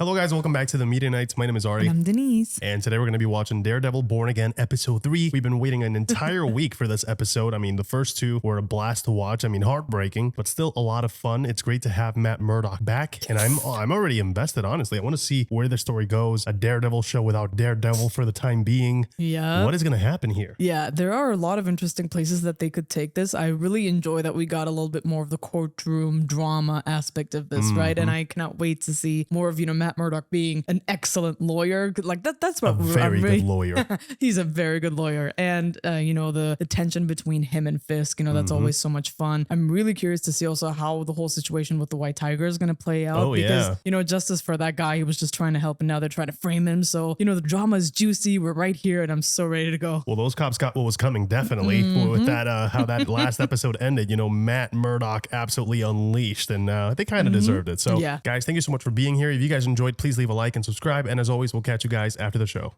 Hello guys, welcome back to the Media Nights. My name is Ari. And I'm Denise. And today we're going to be watching Daredevil Born Again episode 3. We've been waiting an entire week for this episode. I mean, the first two were a blast to watch. I mean, heartbreaking, but still a lot of fun. It's great to have Matt Murdock back. And I'm already invested, honestly. I want to see where the story goes. A Daredevil show without Daredevil for the time being. Yeah. What is going to happen here? Yeah, there are a lot of interesting places that they could take this. I really enjoy that we got a little bit more of the courtroom drama aspect of this, right? And I cannot wait to see more of, Matt Murdock being an excellent lawyer. Like that's what a very good lawyer. He's a very good lawyer. And the tension between him and Fisk, that's always so much fun. I'm really curious to see also how the whole situation with the White Tiger is going to play out because justice for that guy, he was just trying to help and now they're trying to frame him. So, the drama is juicy. We're right here and I'm so ready to go. Well, those cops got what was coming, definitely. With that, how that last episode ended, Matt Murdock absolutely unleashed and they kind of deserved it. So guys, thank you so much for being here. If you guys enjoyed, please leave a like and subscribe. And as always, we'll catch you guys after the show.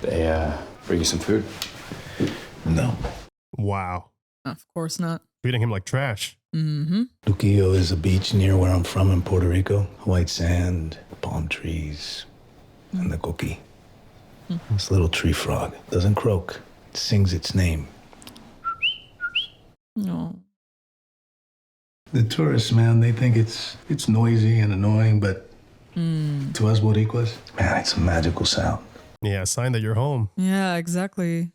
They bring you some food? No. Wow. Of course not. Treating him like trash. Luquillo is a beach near where I'm from in Puerto Rico. White sand, palm trees, and the cookie. This little tree frog doesn't croak. It sings its name. No. The tourists, man, they think it's noisy and annoying, but to us Boricuas, man, it's a magical sound. Yeah, a sign that you're home. Yeah, exactly.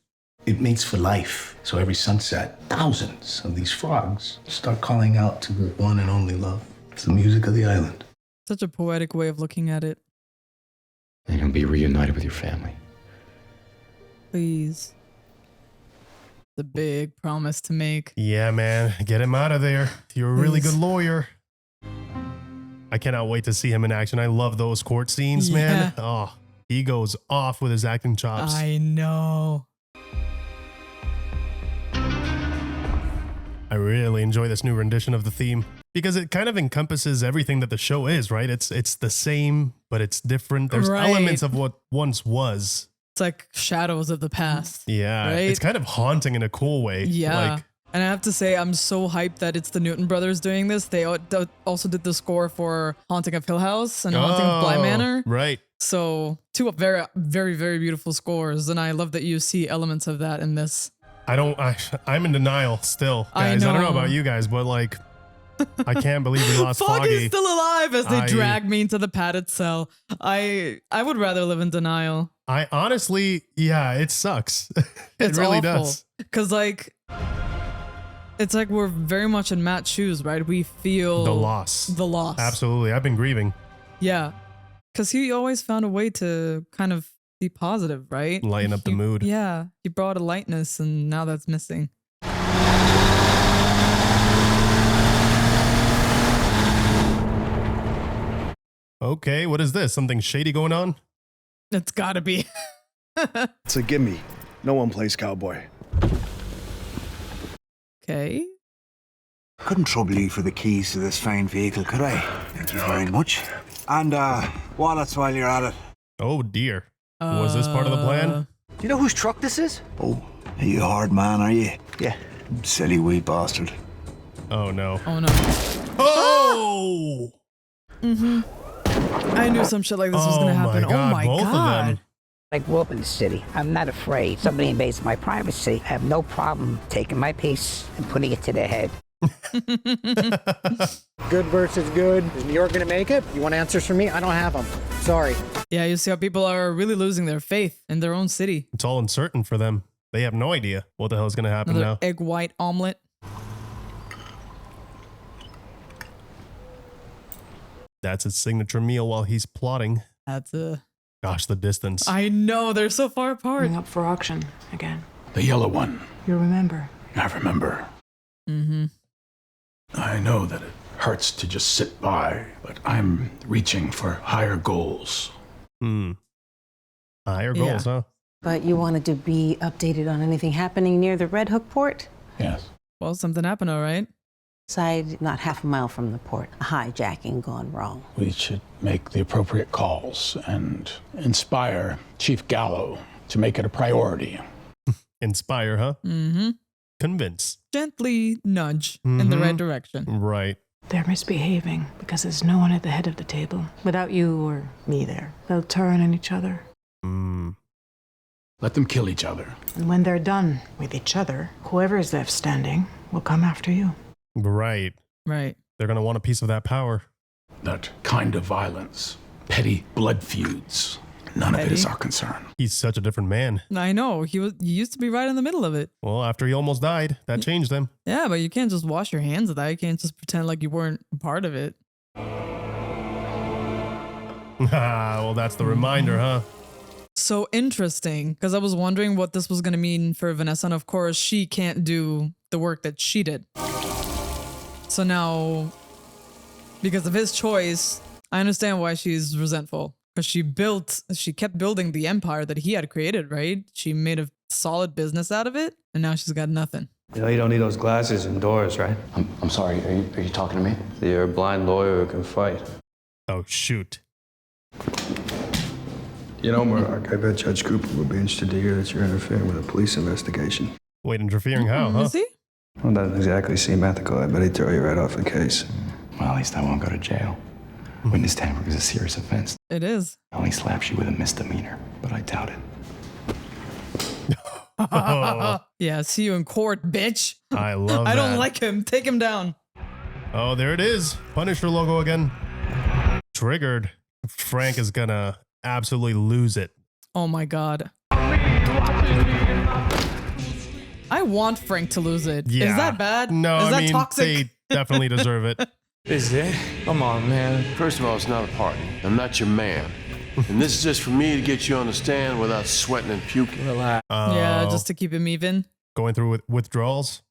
It mates for life. So every sunset, thousands of these frogs start calling out to their one and only love. It's the music of the island. Such a poetic way of looking at it. And you'll be reunited with your family. Please. The big promise to make. Yeah, man. Get him out of there. You're a really good lawyer. I cannot wait to see him in action. I love those court scenes, man. Oh, he goes off with his acting chops. I know. I really enjoy this new rendition of the theme because it kind of encompasses everything that the show is, right? It's the same, but it's different. There's elements of what once was. It's like shadows of the past. Yeah. Right? It's kind of haunting in a cool way. Yeah. And I have to say, I'm so hyped that it's the Newton brothers doing this. They also did the score for Haunting of Hill House and Haunting of Bly Manor. Right. So two very, very, very beautiful scores. And I love that you see elements of that in this. I'm in denial still, guys. I don't know about you guys, but I can't believe we lost Foggy. Foggy's still alive as they drag me into the padded cell. I would rather live in denial. I honestly, it sucks. It really does. Because it's like we're very much in Matt's shoes, right? We feel the loss. Absolutely. I've been grieving. Yeah. Because he always found a way to kind of be positive, right? Lighten up the mood. Yeah. He brought a lightness and now that's missing. Okay, what is this? Something shady going on? It's gotta be. It's a gimme. No one plays cowboy. Okay. Couldn't trouble you for the keys to this fine vehicle, could I? Thank you very much. And wallets while you're at it. Oh dear. Was this part of the plan? Do you know whose truck this is? Oh, are you a hard man, are you? Yeah. Silly wee bastard. Oh no. Oh no. Oh! I knew some shit like this was gonna happen. My God, oh my both God. of them. I grew up in the city. I'm not afraid. Somebody invades my privacy. I have no problem taking my piece and putting it to their head. Good versus good. Is New York gonna make it? You want answers from me? I don't have them. Sorry. Yeah, you see how people are really losing their faith in their own city. It's all uncertain for them. They have no idea what the hell is going to happen Another now. egg white omelet. That's his signature meal while he's plotting. That's a... Gosh, the distance. I know, they're so far apart. Going up for auction again. The yellow one. You'll remember. I remember. I know that it hurts to just sit by, but I'm reaching for higher goals. Higher goals, huh? But you wanted to be updated on anything happening near the Red Hook port? Yes. Well, something happened, all right. Side, not half a mile from the port. A hijacking gone wrong. We should make the appropriate calls and inspire Chief Gallo to make it a priority. Inspire, huh? Convince. Gently nudge in the right direction. Right. They're misbehaving because there's no one at the head of the table. Without you or me there, they'll turn on each other. Let them kill each other. And when they're done with each other, whoever is left standing will come after you. Right. Right. They're going to want a piece of that power. That kind of violence, petty blood feuds, none of it is our concern. He's such a different man. I know. He used to be right in the middle of it. Well, after he almost died, that changed him. Yeah, but you can't just wash your hands of that. You can't just pretend like you weren't a part of it. Well, that's the reminder, huh? So interesting, because I was wondering what this was going to mean for Vanessa, and of course, she can't do the work that she did. So now, because of his choice, I understand why she's resentful. Because she kept building the empire that he had created, right? She made a solid business out of it, and now she's got nothing. You know, you don't need those glasses indoors, right? I'm sorry, are you talking to me? You're a blind lawyer who can fight. Oh, shoot. You know, Murdock, I bet Judge Cooper would be interested to hear that you're interfering with a police investigation. Wait, interfering how, huh? Is he? Well, that doesn't exactly seem ethical. I bet he'd throw you right off the case. Well, at least I won't go to jail. Witness tampering is a serious offense. It is. I only slaps you with a misdemeanor, but I doubt it. Yeah, see you in court, bitch. I love that. I don't like him. Take him down. Oh, there it is. Punisher logo again. Triggered. Frank is gonna absolutely lose it. Oh my god. I want Frank to lose it. Yeah. Is that bad? No, is that I mean, toxic? they definitely deserve it. Is it? Come on, man. First of all, it's not a party. I'm not your man. And this is just for me to get you on the stand without sweating and puking. Relax. Yeah, just to keep him even. Going through withdrawals.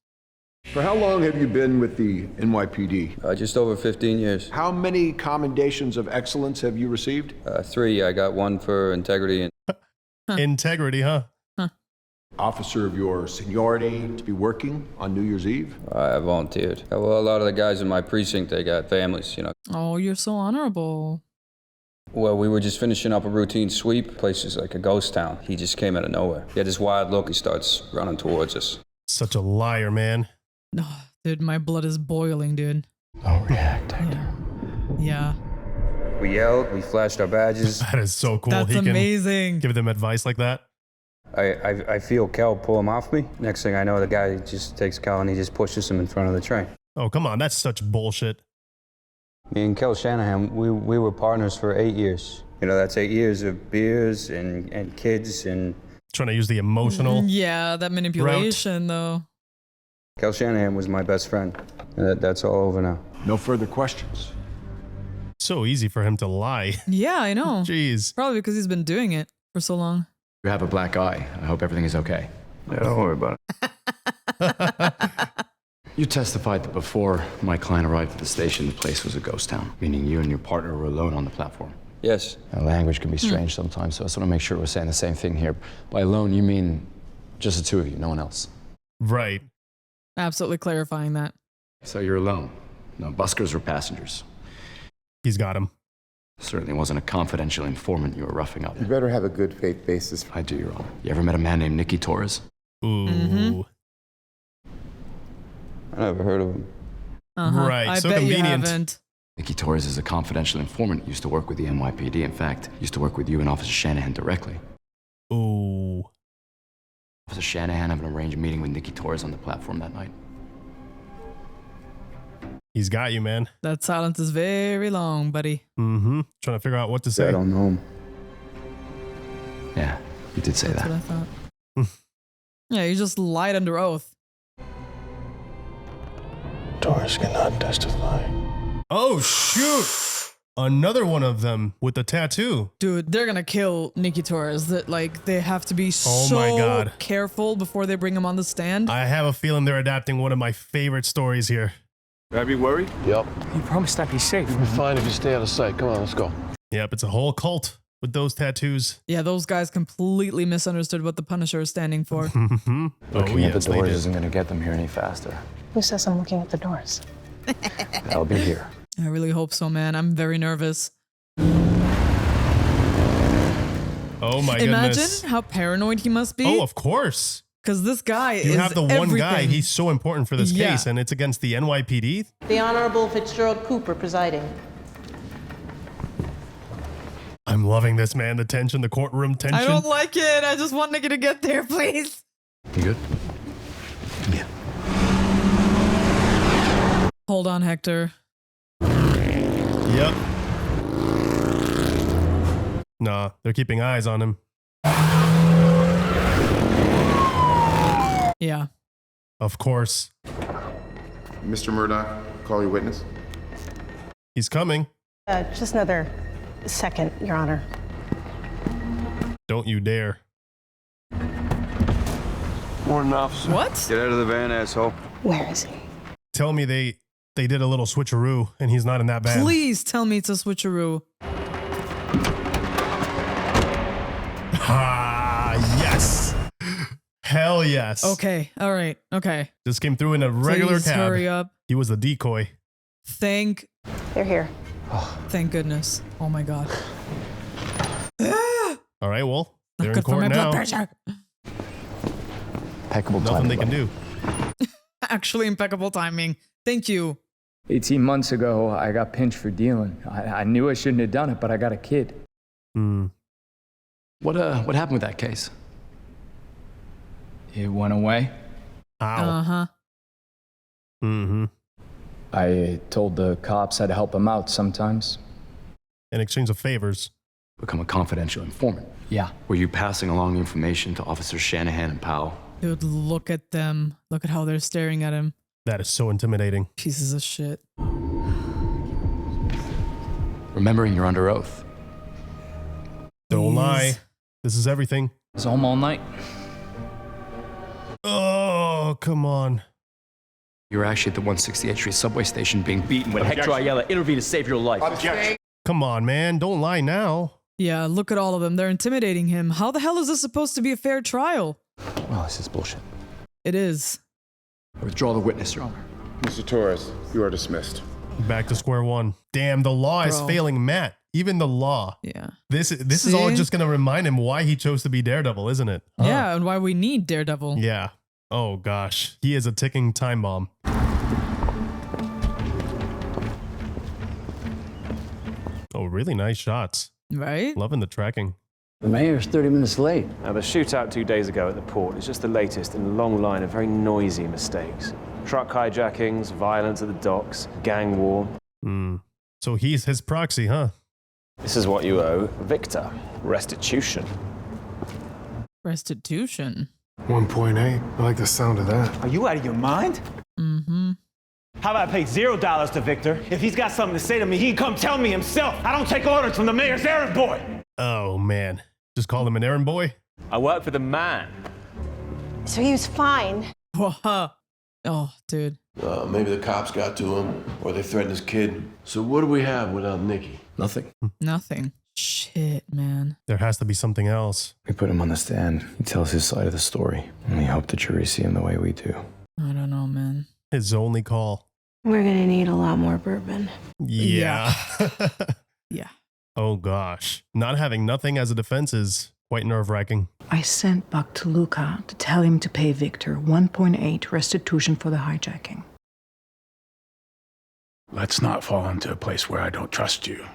For how long have you been with the NYPD? Just over 15 years. How many commendations of excellence have you received? 3. I got 1 for integrity and... Integrity, huh? Officer of your seniority to be working on New Year's Eve? I volunteered. Well, a lot of the guys in my precinct, they got families, you know. Oh, you're so honorable. Well, we were just finishing up a routine sweep. Place is like a ghost town. He just came out of nowhere. He had this wild look. He starts running towards us. Such a liar, man. Oh, dude, my blood is boiling, dude. Don't react, Hector. Yeah. We yelled. We flashed our badges. That is so cool. That's amazing. Give them advice like that. I feel Kel pull him off me. Next thing I know, the guy just takes Kel and he just pushes him in front of the train. Oh, come on. That's such bullshit. Me and Kel Shanahan, we were partners for 8 years. You know, that's 8 years of beers and kids and... Trying to use the emotional... Yeah, that manipulation, though. Kel Shanahan was my best friend. That's all over now. No further questions. So easy for him to lie. Yeah, I know. Jeez. Probably because he's been doing it for so long. You have a black eye. I hope everything is okay. Yeah, don't worry about it. You testified that before my client arrived at the station, the place was a ghost town, meaning you and your partner were alone on the platform. Yes. Language can be strange sometimes, so I just want to make sure we're saying the same thing here. By alone, you mean just the two of you, no one else. Right. Absolutely clarifying that. So you're alone. No buskers or passengers. He's got him. Certainly wasn't a confidential informant you were roughing up. You better have a good faith basis. I do, Your Honor. You ever met a man named Nicky Torres? Ooh. I never heard of him. Right, I so bet convenient. You haven't. Nicky Torres is a confidential informant. Used to work with the NYPD. In fact, used to work with you and Officer Shanahan directly. Ooh. Officer Shanahan having arranged a meeting with Nicky Torres on the platform that night. He's got you, man. That silence is very long, buddy. Mm-hmm. Trying to figure out what to say. I don't know him. Yeah, you did say That's that. what I thought. Yeah, you just lied under oath. Torres cannot testify. Oh, shoot. Another one of them with the tattoo. Dude, they're gonna kill Nicky Torres. That they have to be Oh my God. careful before they bring him on the stand. I have a feeling they're adapting one of my favorite stories here. Should I be worried? Yep. You promised I'd be safe. You'll be fine if you stay out of sight. Come on, let's go. Yep, it's a whole cult with those tattoos. Yeah, those guys completely misunderstood what the Punisher is standing for. Looking at the doors isn't going to get them here any faster. Who says I'm looking at the doors? I'll be here. I really hope so, man. I'm very nervous. Oh my Imagine goodness. how paranoid he must be. Oh, of course. Because this guy is You have the one everything. guy, he's so important for this case, and it's against the NYPD? The Honorable Fitzgerald Cooper presiding. I'm loving this, man. The tension, the courtroom tension. I don't like it. I just want Nikki to get there, please. You good? Hold on, Hector. Yep. Nah, they're keeping eyes on him. Yeah. Of course. Mr. Murdock, call your witness. He's coming. Just another second, Your Honor. Don't you dare. Morning, officer. What? Get out of the van, asshole. Where is he? Tell me they did a little switcheroo and he's not in that van. Please tell me it's a switcheroo. Ah, yes. Hell yes. Okay. All right. Okay. Just came through in a regular Please cab. hurry up. He was the decoy. Thank. They're here. Thank goodness. Oh my God. All right, well, they're in Good for court my now. blood pressure. Impeccable Nothing timing, they can buddy. do. Actually, impeccable timing. Thank you. 18 months ago, I got pinched for dealing. I knew I shouldn't have done it, but I got a kid. What happened with that case? It went away. Uh-huh. Mm-hmm. I told the cops I'd help them out sometimes. In exchange of favors. Become a confidential informant. Yeah. Were you passing along information to Officers Shanahan and Powell? Dude, look at them. Look at how they're staring at him. That is so intimidating. Pieces of shit. Remembering you're under oath. Don't lie. This is everything. I was home all night. Oh, come on. You were actually at the 168th Street subway station being beaten when Hector Ayala intervened to save your life. Objection. Come on, man. Don't lie now. Yeah, look at all of them. They're intimidating him. How the hell is this supposed to be a fair trial? Oh, this is bullshit. It is. I withdraw the witness, Your Honor. Mr. Torres, you are dismissed. Back to square one. Damn, the law is Bro. failing Matt. Even the law. Yeah. This is all See? just going to remind him why he chose to be Daredevil, isn't it? Yeah, and why we need Daredevil. Yeah. Oh, gosh. He is a ticking time bomb. Oh, really nice shots. Right? Loving the tracking. The mayor's 30 minutes late. Now, the shootout 2 days ago at the port is just the latest in a long line of very noisy mistakes. Truck hijackings, violence at the docks, gang war. So he's his proxy, huh? This is what you owe Victor. Restitution. Restitution. 1.8. I like the sound of that. Are you out of your mind? Mm-hmm. How about I pay $0 to Victor? If he's got something to say to me, he can come tell me himself. I don't take orders from the mayor's errand boy. Oh, man. Just call him an errand boy? I work for the man. So he was fine. Whoa. Oh, dude. Maybe the cops got to him, or they threatened his kid. So what do we have without Nikki? Nothing. Nothing. Shit, man. There has to be something else. We put him on the stand. He tells his side of the story, and we hope the jury see him the way we do. I don't know, man. His only call. We're gonna need a lot more bourbon. Yeah. Yeah. Oh, gosh. Not having nothing as a defense is quite nerve-wracking. I sent Buck to Luca to tell him to pay Victor 1.8 restitution for the hijacking. Let's not fall into a place where I don't trust you.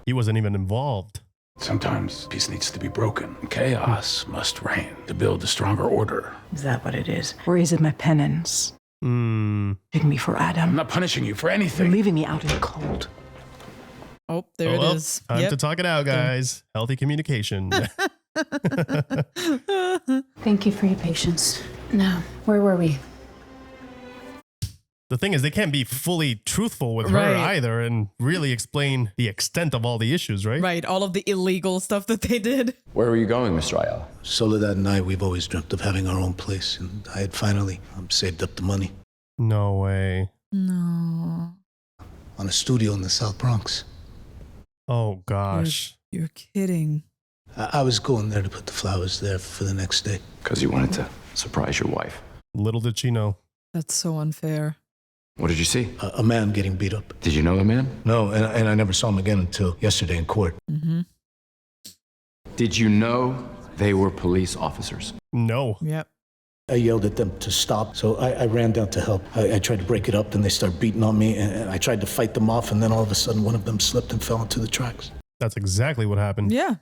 He wasn't even involved. Sometimes peace needs to be broken. Chaos must reign to build a stronger order. Is that what it is? Or is it my penance? Taking me for Adam. I'm not punishing you for You're anything. leaving me out in the cold. Oh, there it is. Time to talk it out, guys. Healthy communication. Thank you for your patience. Now, where were we? The thing is, they can't be fully truthful with her Right. either and really explain the extent of all the issues, right? Right, all of the illegal stuff that they did. Where were you going, Mistrial? Soledad and I, we've always dreamt of having our own place, and I had finally saved up the money No way. No. on a studio in the South Bronx. Oh, gosh. You're kidding. I was going there to put the flowers there for the next day. Because you wanted to surprise your wife. Little did she know. That's so unfair. What did you see? A man getting beat up. Did you know the man? No, and I never saw him again until yesterday in court. Mm-hmm. Did you know They were police officers. No. Yep. I yelled at them to stop, so I ran down to help. I tried to break it up, then they started beating on me, and I tried to fight them off, and then all of a sudden one of them slipped and fell into the tracks. That's exactly what happened. Yeah.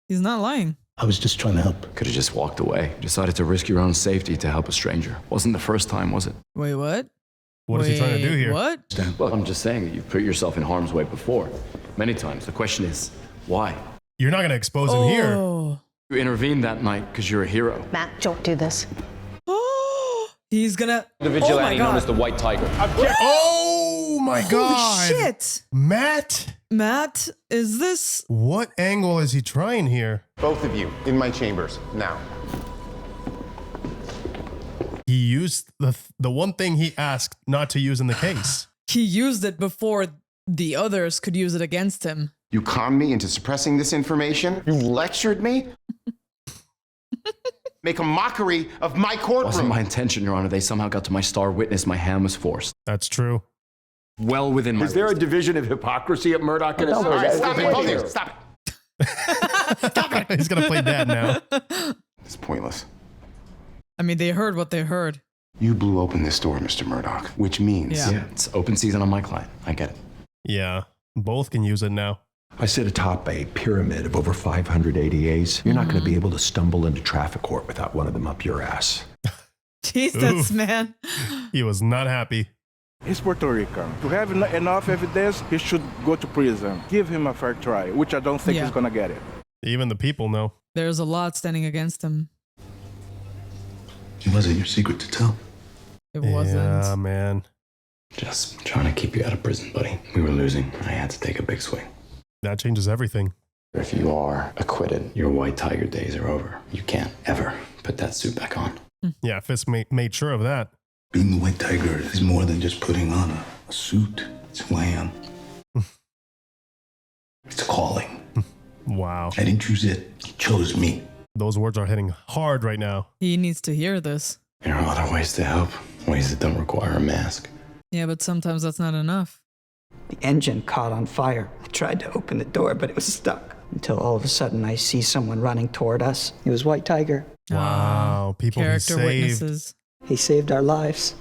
He's not lying. I was just trying to help. Could have just walked away. Decided to risk your own safety to help a stranger. Wasn't the first time, was it? Wait, what? What is he trying to do here? What? Well, I'm just saying that you've put yourself in harm's way before. Many times. The question is, why? You're not going to expose him here. You intervened that night because you're a hero. Matt, don't do this. He's gonna. The vigilante known as the White Tiger. Oh my God. Holy shit. Matt, is this? What angle is he trying here? Both of you in my chambers now. He used the one thing he asked not to use in the case. He used it before the others could use it against him. You conned me into suppressing this information. You lectured me. Make a mockery of my courtroom. Wasn't my intention, Your Honor. They somehow got to my star witness. My hand was forced. That's true. Well within my... Is there a division of hypocrisy at Murdock and All right, stop it. Hold Associates? it. Stop it. Stop it. He's going to play dad now. It's pointless. I mean, they heard what they heard. You blew open this door, Mr. Murdock, which means... Yeah, it's open season on my client. I get it. Yeah, both can use it now. I sit atop a pyramid of over 500 ADAs. You're not going to be able to stumble into traffic court without one of them up your ass. Jesus, man. He was not happy. He's Puerto Rican. To have enough evidence, he should go to prison. Give him a fair trial, which I don't think he's going to get it. Even the people know. There's a lot standing against him. It wasn't your secret to tell. It wasn't. Yeah, man. Just trying to keep you out of prison, buddy. We were losing. I had to take a big swing. That changes everything. If you are acquitted, your White Tiger days are over. You can't ever put that suit back on. Yeah, Fisk made sure of that. Being the White Tiger is more than just putting on a suit. It's who I am. It's a calling. Wow. I didn't choose it. He chose me. Those words are hitting hard right now. He needs to hear this. There are other ways to help. Ways that don't require a mask. Yeah, but sometimes that's not enough. The engine caught on fire. I tried to open the door, but it was stuck. Until all of a sudden I see someone running toward us. It was White Tiger. Wow, people he Character saved. witnesses. He saved our lives.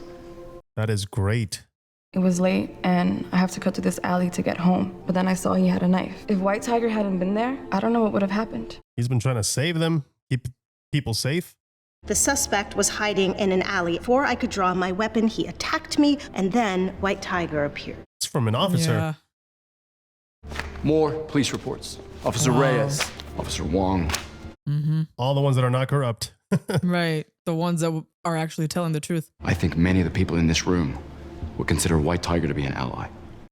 That is great. It was late, and I have to cut to this alley to get home. But then I saw he had a knife. If White Tiger hadn't been there, I don't know what would have happened. He's been trying to save them, keep people safe. The suspect was hiding in an alley. Before I could draw my weapon, he attacked me, and then White Tiger appeared. It's from an officer. Yeah. More police reports. Officer Reyes, Officer Wong. All the ones that are not corrupt. Right. The ones that are actually telling the truth. I think many of the people in this room would consider White Tiger to be an ally.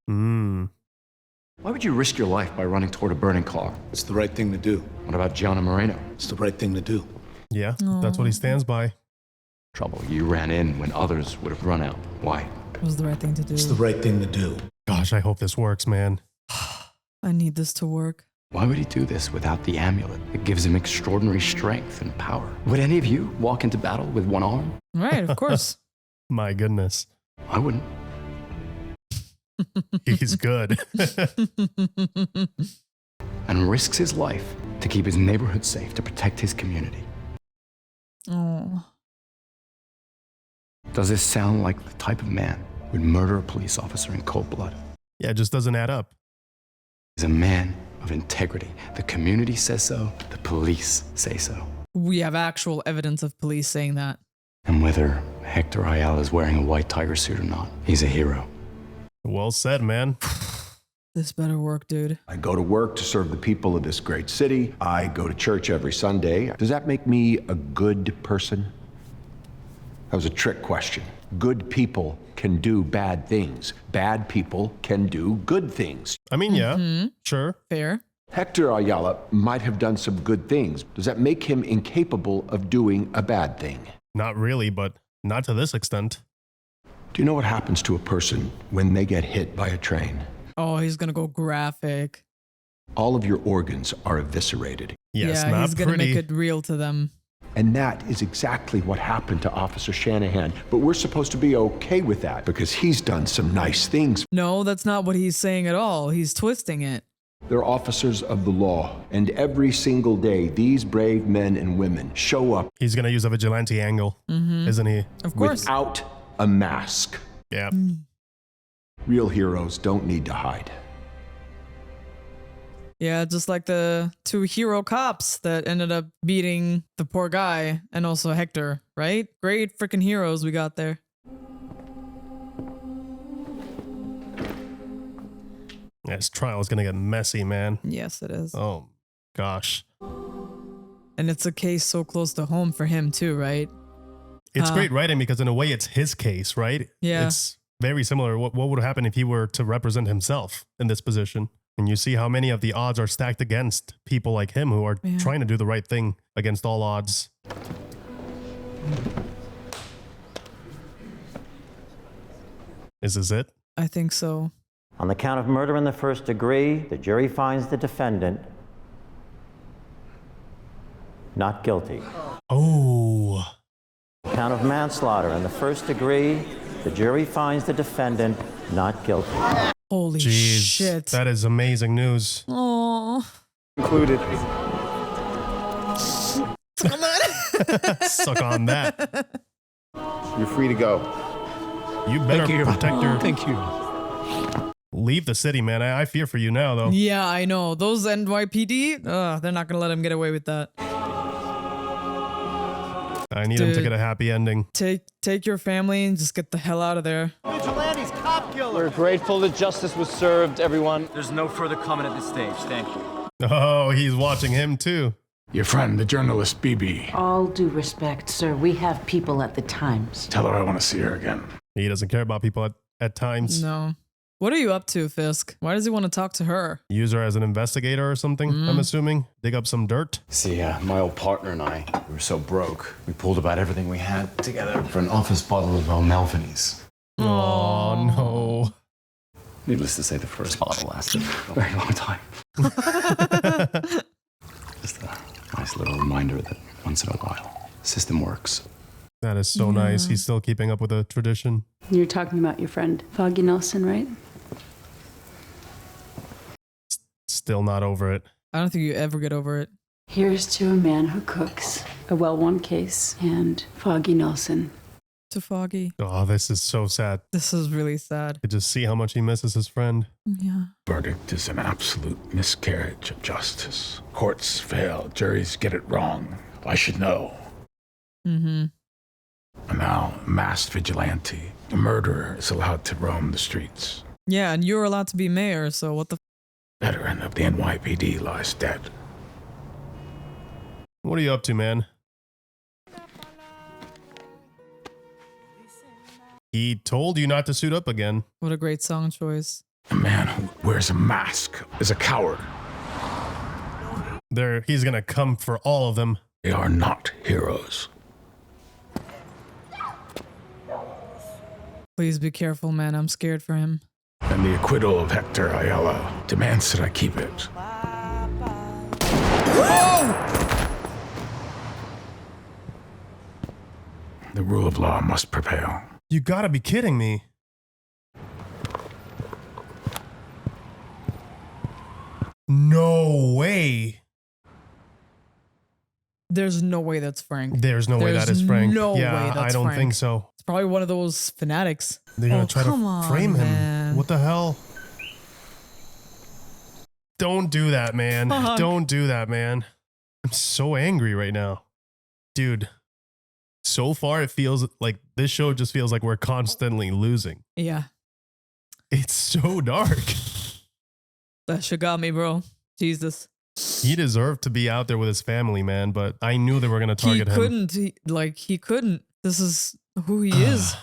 Why would you risk your life by running toward a burning car? It's the right thing to do. What about Gianna Moreno? It's the right thing to do. Yeah, that's what he stands by. Trouble, you ran in when others would have run out. Why? It was the right thing to do. It's the right thing to do. Gosh, I hope this works, man. I need this to work. Why would he do this without the amulet? It gives him extraordinary strength and power. Would any of you walk into battle with one arm? Right, of course. My goodness. I wouldn't. He's good. And risks his life to keep his neighborhood safe, to protect his community. Oh. Does this sound like the type of man who would murder a police officer in cold blood? Yeah, it just doesn't add up. He's a man of integrity. The community says so. The police say so. We have actual evidence of police saying that. And whether Hector Ayala is wearing a White Tiger suit or not, he's a hero. Well said, man. This better work, dude. I go to work to serve the people of this great city. I go to church every Sunday. Does that make me a good person? That was a trick question. Good people can do bad things. Bad people can do good things. I mean, yeah, sure. Fair. Hector Ayala might have done some good things. Does that make him incapable of doing a bad thing? Not really, but not to this extent. Do you know what happens to a person when they get hit by a train? Oh, he's going to go graphic. All of your organs are eviscerated. Yes, yeah, not he's going to pretty. make it real to them. And that is exactly what happened to Officer Shanahan. But we're supposed to be okay with that because he's done some nice things. No, that's not what he's saying at all. He's twisting it. They're officers of the law, and every single day, these brave men and women show up. He's gonna use a vigilante angle, isn't he? Of course. Without a mask. Yeah. Real heroes don't need to hide. Yeah, just like the 2 hero cops that ended up beating the poor guy and also Hector, right? Great freaking heroes we got there. Yeah, this trial is gonna get messy, man. Yes, it is. Oh, gosh. And it's a case so close to home for him too, right? It's great writing because in a way it's his case, right? Yeah. It's very similar. What would happen if he were to represent himself in this position? And you see how many of the odds are stacked against people like him who are trying to do the right thing against all odds. Is this it? I think so. On the count of murder in the first degree, the jury finds the defendant not guilty. Oh. Count of manslaughter in the first degree, the jury finds the defendant not guilty. Holy Jeez, shit. that is amazing news. Oh. Included. Suck on that. You're free to go. You better protect your... Thank you. Leave the city, man. I fear for you now, though. Yeah, I know. Those NYPD, they're not going to let him get away with that. I need him to get a happy ending. Take your family and just get the hell out of there. Vigilantes, cop killer! We're grateful that justice was served, everyone. There's no further comment at this stage. Thank you. Oh, he's watching him, too. Your friend, the journalist BB. All due respect, sir. We have people at the Times. Tell her I want to see her again. He doesn't care about people at times. No. What are you up to, Fisk? Why does he want to talk to her? Use her as an investigator or something, I'm assuming? Dig up some dirt? See, my old partner and I, we were so broke, we pulled about everything we had together for an office bottle of Melvinese. Oh, no. Needless to say, the first bottle lasted a very long time. Just a nice little reminder that once in a while, the system works. That is so nice. He's still keeping up with the tradition. You're talking about your friend, Foggy Nelson, right? Still not over it. I don't think you ever get over it. Here's to a man who cooks, a well-won case, and Foggy Nelson. To Foggy. Oh, this is so sad. This is really sad. You just see how much he misses his friend. Yeah. Verdict is an absolute miscarriage of justice. Courts fail, juries get it wrong. I should know. Mm-hmm. And now, a masked vigilante, a murderer, is allowed to roam the streets. Yeah, and you're allowed to be mayor, so what the Veteran of the NYPD lies dead. What are you up to, man? He told you not to suit up again. What a great song choice. A man who wears a mask is a coward. He's gonna come for all of them. They are not heroes. Please be careful, man. I'm scared for him. And the acquittal of Hector Ayala demands that I keep it. The rule of law must prevail. You gotta be kidding me. No way. There's no way that's Frank. There's no way that is Frank. No way yeah, that's I don't Frank. think so. It's probably one of those fanatics. They're gonna try to frame him. Man. What the hell? Don't do that, man. Fuck. Don't do that, man. I'm so angry right now. Dude, so far it feels like this show just feels like we're constantly losing. Yeah. It's so dark. That shit got me, bro. Jesus. He deserved to be out there with his family, man, but I knew they were going to target him. He couldn't. This is who he is.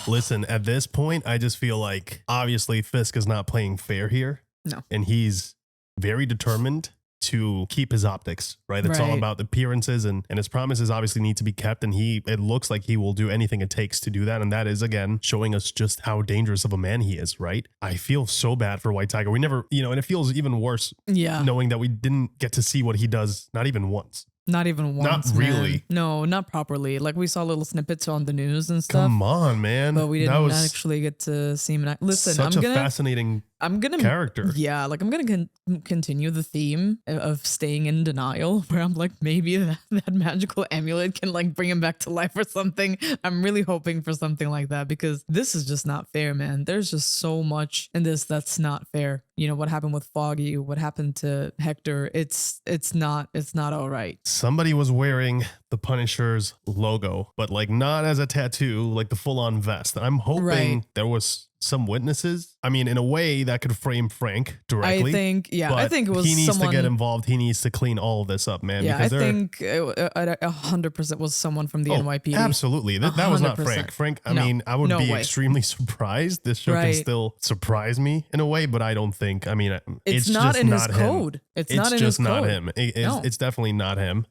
Listen, at this point, I just feel like obviously Fisk is not playing fair here. No. And he's very determined to keep his optics, right? It's all Right. about appearances and his promises obviously need to be kept. And it looks like he will do anything it takes to do that. And that is, again, showing us just how dangerous of a man he is, right? I feel so bad for White Tiger. We never, and it feels even worse Yeah. knowing that we didn't get to see what he does, not even once. Not even once. Not man. really. No, not properly. Like we saw little snippets on the news and stuff. Come on, man. But we That didn't was actually get to see him. Listen, such I'm a gonna fascinating I'm gonna character. Yeah, like I'm gonna continue the theme of staying in denial, where I'm like, maybe that magical amulet can like bring him back to life or something. I'm really hoping for something like that, because this is just not fair, man. There's just so much in this that's not fair. You know, what happened with Foggy, what happened to Hector. It's not all right. Somebody was wearing the Punisher's logo, but like not as a tattoo, like the full-on vest. I'm hoping there was some witnesses. I mean, in a way that could frame Frank directly. I think it was he needs someone to get involved. He needs to clean all of this up, man. Yeah, I think 100% was someone from the NYPD. Absolutely. That was not Frank. Frank, I mean, I would be extremely surprised. This show can still surprise me in a way, but I don't think, I mean, it's not just in not his him. code. It's not in just his not code. him. No. It's definitely not him.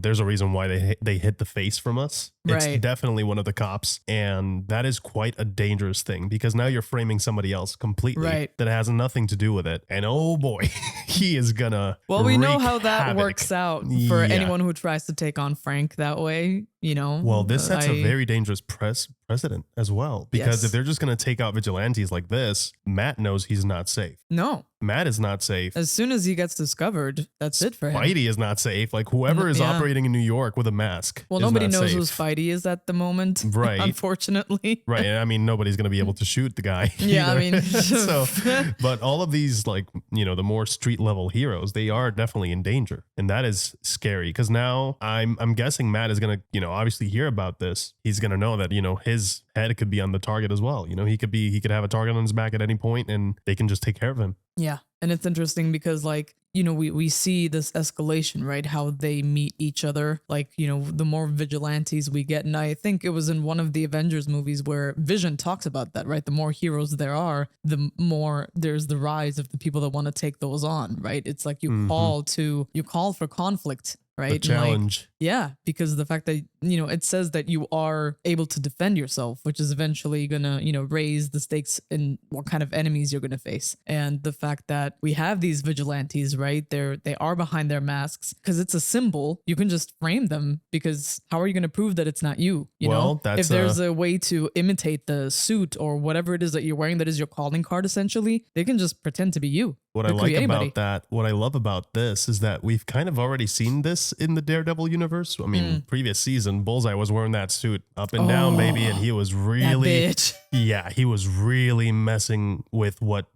There's a reason why they hit the face from us. It's definitely one of the cops, and that is quite a dangerous thing, because now you're framing somebody else completely that has nothing to do with it. And oh boy, he is gonna Well, we know wreak how that havoc. works out for anyone who tries to take on Frank that way, you know. Well, this sets a very dangerous precedent as well, because if they're just going to take out vigilantes like this, Matt knows he's not safe. No. Matt is not safe. As soon as he gets discovered, that's it for him. Spidey is not safe. Like whoever is operating in New York with a mask. Well, is nobody not knows safe. who Spidey is at the moment, Right. unfortunately. Right. And I mean, nobody's going to be able to shoot the guy. Yeah, either. I mean, so, but all of these, like, you know, the more street level heroes, they are definitely in danger. And that is scary, because now I'm guessing Matt is going to, you know, obviously hear about this. He's going to know that, you know, his head could be on the target as well. You know, he could have a target on his back at any point, and they can just take care of him. Yeah. And it's interesting because, like, you know, we see this escalation, right? How they meet each other. Like, you know, the more vigilantes we get. And I think it was in one of the Avengers movies where Vision talks about that, right? The more heroes there are, the more there's the rise of the people that want to take those on, right? It's like you call for conflict. Right. A challenge. Like, yeah, because the fact that, you know, it says that you are able to defend yourself, which is eventually going to, you know, raise the stakes in what kind of enemies you're going to face. And the fact that we have these vigilantes, right? They are behind their masks because it's a symbol. You can just frame them, because how are you going to prove that it's not you? You know, if there's a way to imitate the suit or whatever it is that you're wearing, that is your calling card, essentially, they can just pretend to be you. What I like about that, what I love about this is that we've kind of already seen this in the Daredevil universe. I mean, previous season, Bullseye was wearing that suit up and down, baby, and he was really, he was really messing with what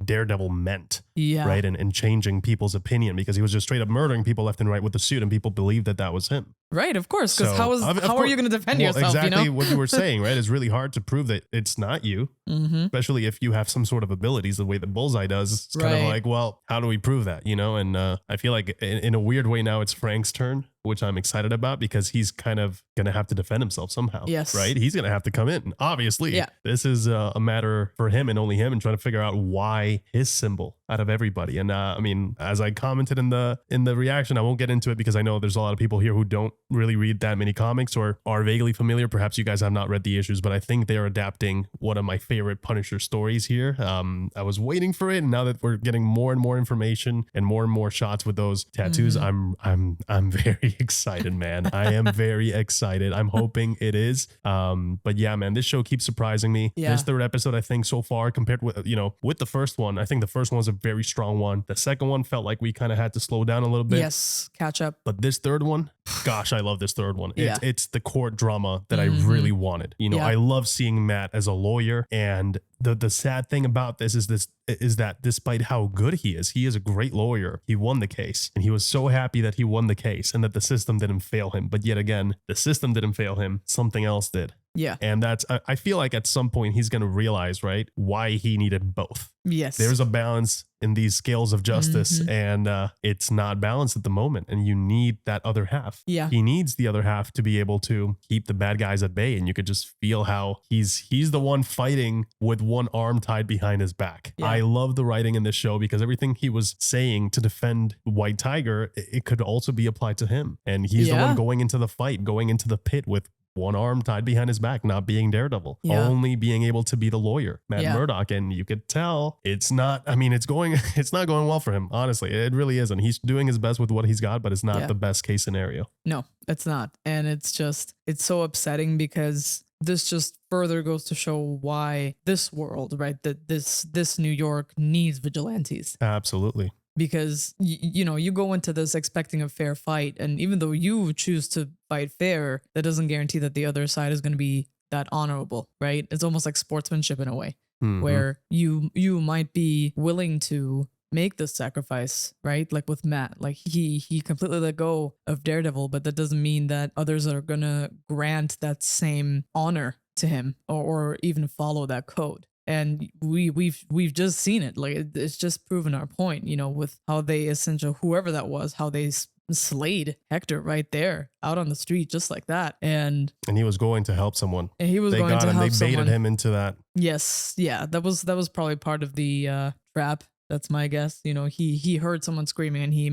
Daredevil meant, right, and changing people's opinion, because he was just straight up murdering people left and right with the suit, and people believed that was him. Right, of course, because how are you going to defend yourself? Exactly, you know? what you were saying, right? It's really hard to prove that it's not you, especially if you have some sort of abilities the way that Bullseye does. It's kind of like, well, how do we prove that? You know, and I feel like in a weird way now it's Frank's turn, which I'm excited about, because he's kind of going to have to defend himself somehow. Yes. Right? He's going to have to come in. Obviously, this is a matter for him and only him, and trying to figure out why his symbol out of everybody. And I mean, as I commented in the reaction, I won't get into it because I know there's a lot of people here who don't really read that many comics or are vaguely familiar. Perhaps you guys have not read the issues, but I think they're adapting one of my favorite Punisher stories here. I was waiting for it, and now that we're getting more and more information and more shots with those tattoos, I'm very excited, man. I am very excited. I'm hoping it is. But yeah, man, this show keeps surprising me. Yeah. This third episode, I think so far, compared with, with the first one, I think the first one was a very strong one. The second one felt like we kind of had to slow down a little bit. Yes, catch up. But this third one, gosh, I love this third one. It's the court drama that I really wanted. I love seeing Matt as a lawyer, and the sad thing about this is that despite how good he is a great lawyer. He won the case, and he was so happy that he won the case and that the system didn't fail him. But yet again, the system didn't fail him. Something else did. Yeah. And I feel like at some point he's going to realize, right, why he needed both. Yes. There's a balance in these scales of justice, and it's not balanced at the moment, and you need that other half. Yeah. He needs the other half to be able to keep the bad guys at bay, and you could just feel how he's the one fighting with one arm tied behind his back. Yeah. I love the writing in this show, because everything he was saying to defend White Tiger, it could also be applied to him, and he's the one going into the fight, going into the pit with one arm tied behind his back, not being Daredevil, only being able to be the lawyer, Matt Murdock. And you could tell it's not going well for him. Honestly, it really isn't. He's doing his best with what he's got, but it's not the best case scenario. No, it's not. And it's so upsetting, because this just further goes to show why this world, right, that this New York needs vigilantes. Absolutely. Because you know, you go into this expecting a fair fight, and even though you choose to fight fair, that doesn't guarantee that the other side is going to be that honorable, right? It's almost like sportsmanship in a way, where you might be willing to make this sacrifice, right? Like with Matt, like he completely let go of Daredevil, but that doesn't mean that others are gonna grant that same honor to him or even follow that code. And we've just seen it. Like it's just proven our point, you know, with how they essentially, whoever that was, how they slayed Hector right there out on the street, just like that. And he was going to help someone. And he was they going got to him. help They someone. baited him into that. Yes, yeah, that was probably part of the trap. That's my guess. You know, he heard someone screaming and he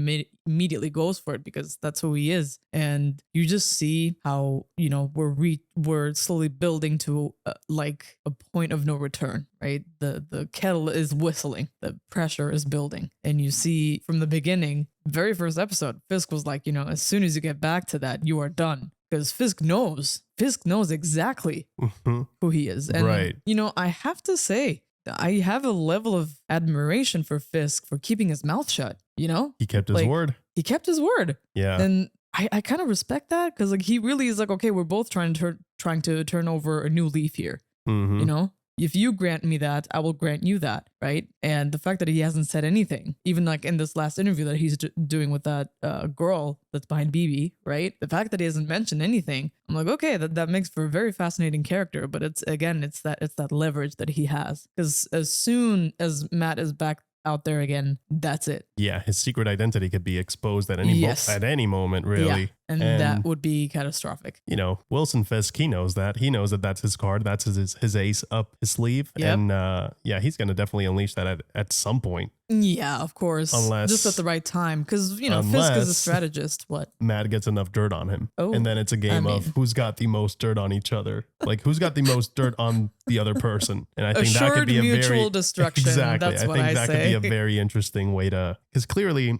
immediately goes for it because that's who he is. And you just see how, you know, we're slowly building to like a point of no return, right? The kettle is whistling, the pressure is building. And you see from the beginning, very first episode, Fisk was like, you know, as soon as you get back to that, you are done. Because Fisk knows exactly who he is. And, right. You know, I have to say, I have a level of admiration for Fisk for keeping his mouth shut, you know? He kept his word. He kept his word. Yeah. And I kind of respect that because like he really is like, okay, we're both trying to turn over a new leaf here. You know? If you grant me that, I will grant you that, right? And the fact that he hasn't said anything, even like in this last interview that he's doing with that girl that's behind BB, right? The fact that he hasn't mentioned anything, I'm like, okay, that makes for a very fascinating character. But it's that leverage that he has, because as soon as Matt is back out there again, that's it. Yeah, his secret identity could be exposed at any moment, really. Yeah, and that would be catastrophic. You know, Wilson Fisk, he knows that. He knows that that's his card. That's his ace up his sleeve. Yep. And yeah, he's going to definitely unleash that at some point. Yeah, of course. Unless, just at the right time. Because, you know, Fisk is a strategist. What? Matt gets enough dirt on him. Oh, and then it's a game of who's got the most dirt on each other. Like, who's got the most dirt on the other person. And I think that could be a mutual destruction. Exactly. That's I what think I that say. could be a very interesting way to, because clearly,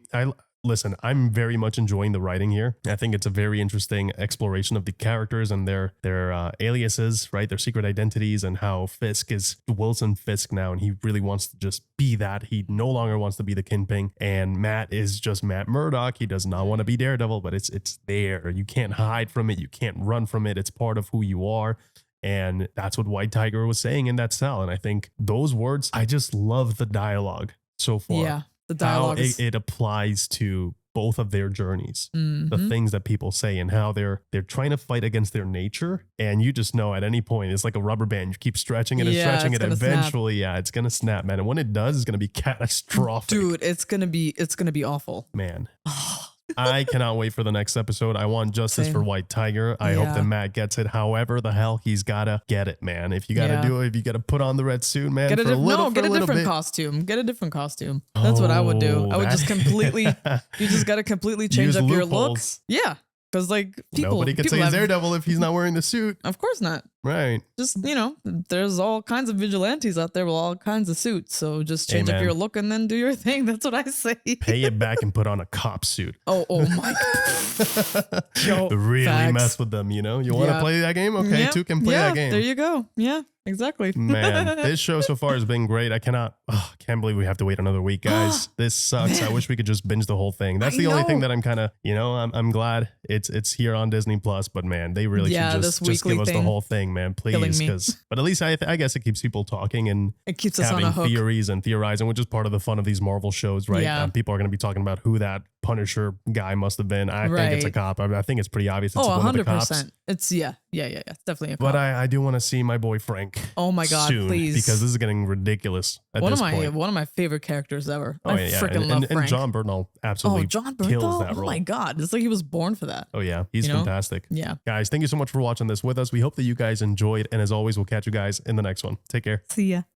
listen, I'm very much enjoying the writing here. I think it's a very interesting exploration of the characters and their aliases, right? Their secret identities, and how Fisk is Wilson Fisk now, and he really wants to just be that. He no longer wants to be the Kingpin, and Matt is just Matt Murdock. He does not want to be Daredevil, but it's there. You can't hide from it. You can't run from it. It's part of who you are. And that's what White Tiger was saying in that cell. And I think those words, I just love the dialogue so far. Yeah, the dialogue. How it applies to both of their journeys, the things that people say, and how they're trying to fight against their nature. And you just know at any point, it's like a rubber band. You keep stretching it and stretching it. Eventually, it's going to snap, man. And when it does, it's going to be catastrophic. Dude, it's going to be awful. Man. I cannot wait for the next episode. I want justice for White Tiger. I hope that Matt gets it. However the hell he's gotta get it, man. If you gotta do it, if you gotta put on the red suit, man. Get a different bit. costume. Get a different costume. That's what I would do. I would just completely. You just gotta completely change up your look. Yeah, because like nobody can say he's Daredevil if he's not wearing the suit. Of course not. Right. Just, you know, there's all kinds of vigilantes out there with all kinds of suits. So just change up your look and then do your thing. That's what I say. Pay it back and put on a cop suit. Oh my God. Yo, really mess with them, you know? You want to play that game? Okay, two can play that game. There you go. Yeah, exactly. Man, this show so far has been great. I can't believe we have to wait another week, guys. This sucks. I wish we could just binge the whole thing. That's the only thing that I'm kind of, you know, I'm glad it's here on Disney Plus, but man, they really should just give us the whole thing, man, please. But at least I guess it keeps people talking and it keeps us on a hook. Theories and theorizing, which is part of the fun of these Marvel shows, right? Yeah. People are going to be talking about who that Punisher guy must have been. I think it's a cop. I think it's pretty obvious it's one of the cops. 100%. It's it's definitely a cop. But I do want to see my boy Frank. Oh my God, soon, please. because this is getting ridiculous at this point. One of my favorite characters ever. Oh, I freaking love Frank. And John Bernthal absolutely kills that role. Oh my God, it's like he was born for that. Oh yeah, he's fantastic. Yeah. Guys, thank you so much for watching this with us. We hope that you guys enjoyed, and as always, we'll catch you guys in the next one. Take care. See ya.